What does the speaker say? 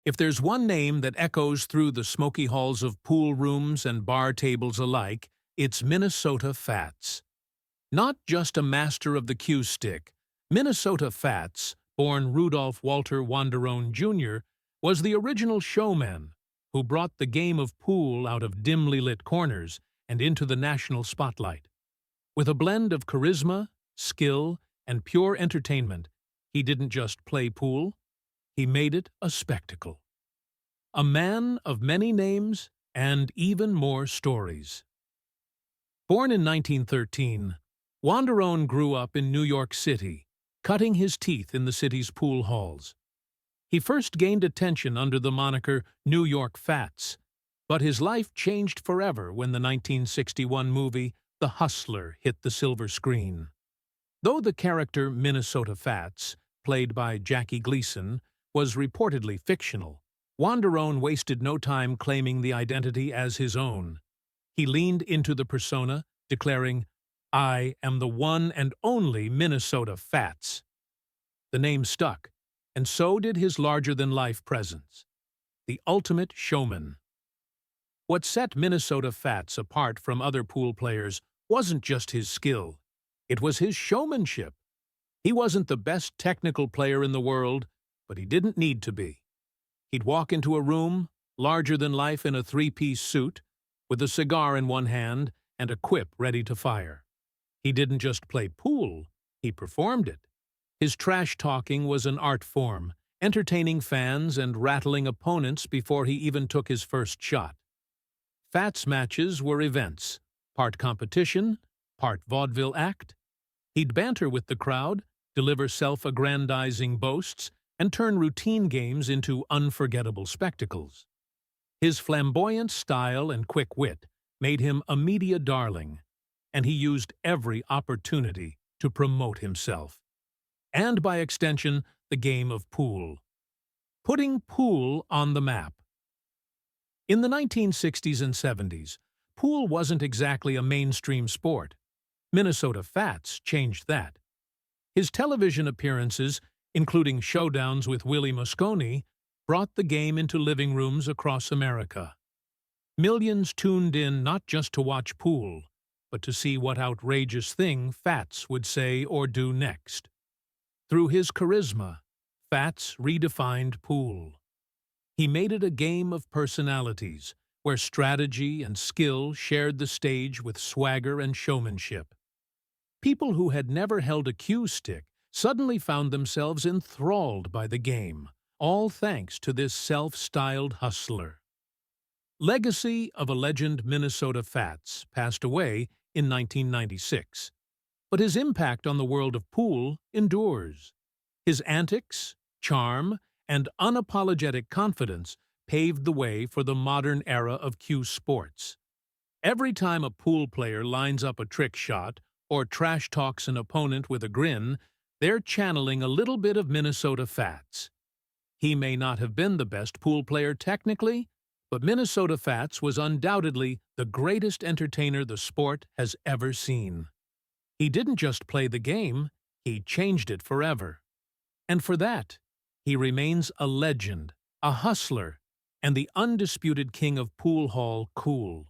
If there's one name that echoes through the smoky halls of pool rooms and bar tables alike, it's Minnesota Fats. Not just a master of the cue stick, Minnesota Fats, born Rudolph Walter Wanderone Jr., was the original showman who brought the game of pool out of dimly lit corners and into the national spotlight. With a blend of charisma, skill, and pure entertainment, he didn't just play pool, he made it a spectacle. A man of many names and even more stories. Born in 1913, Wanderone grew up in New York City, cutting his teeth in the city's pool halls. He first gained attention under the moniker New York Fats, but his life changed forever when the 1961 movie The Hustler hit the silver screen. Though the character Minnesota Fats, played by Jackie Gleason, was reportedly fictional, Wanderone wasted no time claiming the identity as his own. He leaned into the persona, declaring, "I am the one and only Minnesota Fats." The name stuck, and so did his larger-than-life presence. The ultimate showman. What set Minnesota Fats apart from other pool players wasn't just his skill. It was his showmanship. He wasn't the best technical player in the world, but he didn't need to be. He'd walk into a room, larger than life in a three-piece suit, with a cigar in one hand and a quip ready to fire. He didn't just play pool, he performed it. His trash-talking was an art form, entertaining fans and rattling opponents before he even took his first shot. Fats matches were events, part competition, part vaudeville act. He'd banter with the crowd, deliver self-aggrandizing boasts, and turn routine games into unforgettable spectacles. His flamboyant style and quick wit made him a media darling, and he used every opportunity to promote himself. And by extension, the game of pool. Putting pool on the map. In the 1960s and 70s, pool wasn't exactly a mainstream sport. Minnesota Fats changed that. His television appearances, including showdowns with Willie Mosconi, brought the game into living rooms across America. Millions tuned in not just to watch pool, but to see what outrageous thing Fats would say or do next. Through his charisma, Fats redefined pool. He made it a game of personalities, where strategy and skill shared the stage with swagger and showmanship. People who had never held a cue stick suddenly found themselves enthralled by the game, all thanks to this self-styled hustler. Legacy of a legend Minnesota Fats passed away in 1996, but his impact on the world of pool endures. His antics, charm, and unapologetic confidence paved the way for the modern era of cue sports. Every time a pool player lines up a trick shot or trash talks an opponent with a grin, they're channeling a little bit of Minnesota Fats. He may not have been the best pool player technically, but Minnesota Fats was undoubtedly the greatest entertainer the sport has ever seen. He didn't just play the game, he changed it forever. And for that, he remains a legend, a hustler, and the undisputed king of pool hall cool.